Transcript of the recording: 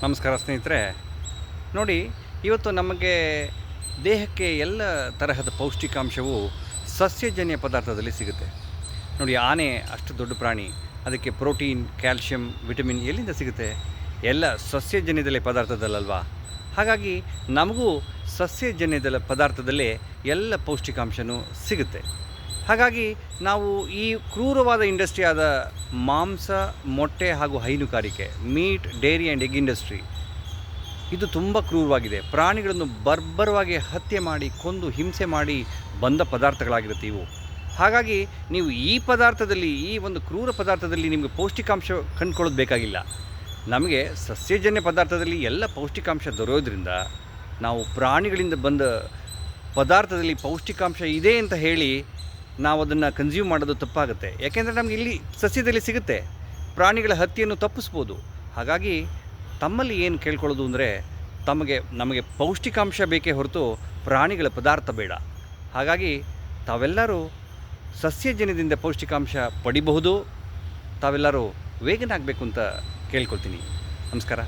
ನಮಸ್ಕಾರ ಸ್ನೇಹಿತರೆ. ನೋಡಿ, ಇವತ್ತು ನಮಗೆ ದೇಹಕ್ಕೆ ಎಲ್ಲ ತರಹದ ಪೌಷ್ಟಿಕಾಂಶವು ಸಸ್ಯಜನ್ಯ ಪದಾರ್ಥದಲ್ಲಿ ಸಿಗುತ್ತೆ. ನೋಡಿ, ಆನೆ ಅಷ್ಟು ದೊಡ್ಡ ಪ್ರಾಣಿ, ಅದಕ್ಕೆ ಪ್ರೋಟೀನ್, ಕ್ಯಾಲ್ಶಿಯಂ, ವಿಟಮಿನ್ ಎಲ್ಲಿಂದ ಸಿಗುತ್ತೆ? ಎಲ್ಲ ಸಸ್ಯಜನ್ಯದಲ್ಲೇ ಪದಾರ್ಥದಲ್ಲಲ್ವಾ? ಹಾಗಾಗಿ ನಮಗೂ ಸಸ್ಯಜನ್ಯದ ಪದಾರ್ಥದಲ್ಲೇ ಎಲ್ಲ ಪೌಷ್ಟಿಕಾಂಶವೂ ಸಿಗುತ್ತೆ. ಹಾಗಾಗಿ ನಾವು ಈ ಕ್ರೂರವಾದ ಇಂಡಸ್ಟ್ರಿಯಾದ ಮಾಂಸ, ಮೊಟ್ಟೆ ಹಾಗೂ ಹೈನುಗಾರಿಕೆ, meet, dairy and egg industry, ಇದು ತುಂಬ ಕ್ರೂರವಾಗಿದೆ. ಪ್ರಾಣಿಗಳನ್ನು ಬರ್ಬರವಾಗಿ ಹತ್ಯೆ ಮಾಡಿ, ಕೊಂದು ಹಿಂಸೆ ಮಾಡಿ ಬಂದ ಪದಾರ್ಥಗಳಾಗಿರುತ್ತೆ ಇವು. ಹಾಗಾಗಿ ನೀವು ಈ ಪದಾರ್ಥದಲ್ಲಿ, ಈ ಒಂದು ಕ್ರೂರ ಪದಾರ್ಥದಲ್ಲಿ ನಿಮಗೆ ಪೌಷ್ಟಿಕಾಂಶ ಕಂಡುಕೊಳ್ಳೋದು ಬೇಕಾಗಿಲ್ಲ. ನಮಗೆ ಸಸ್ಯಜನ್ಯ ಪದಾರ್ಥದಲ್ಲಿ ಎಲ್ಲ ಪೌಷ್ಟಿಕಾಂಶ ದೊರೆಯೋದ್ರಿಂದ ನಾವು ಪ್ರಾಣಿಗಳಿಂದ ಬಂದ ಪದಾರ್ಥದಲ್ಲಿ ಪೌಷ್ಟಿಕಾಂಶ ಇದೆ ಅಂತ ಹೇಳಿ ನಾವು ಅದನ್ನು ಕನ್ಸ್ಯೂಮ್ ಮಾಡೋದು ತಪ್ಪಾಗುತ್ತೆ. ಯಾಕೆಂದರೆ ನಮಗೆ ಇಲ್ಲಿ ಸಸ್ಯದಲ್ಲಿ ಸಿಗುತ್ತೆ, ಪ್ರಾಣಿಗಳ ಹತ್ಯೆಯನ್ನು ತಪ್ಪಿಸ್ಬೋದು. ಹಾಗಾಗಿ ತಮ್ಮಲ್ಲಿ ಏನು ಕೇಳ್ಕೊಳ್ಳೋದು ಅಂದರೆ, ನಮಗೆ ಪೌಷ್ಟಿಕಾಂಶ ಬೇಕೇ ಹೊರತು ಪ್ರಾಣಿಗಳ ಪದಾರ್ಥ ಬೇಡ. ಹಾಗಾಗಿ ತಾವೆಲ್ಲರೂ ಸಸ್ಯಜನ್ಯದಿಂದ ಪೌಷ್ಟಿಕಾಂಶ ಪಡಿಬಹುದು. ತಾವೆಲ್ಲರೂ ವೇಗನ್ ಆಗಬೇಕು ಅಂತ ಕೇಳ್ಕೊಳ್ತೀನಿ. ನಮಸ್ಕಾರ.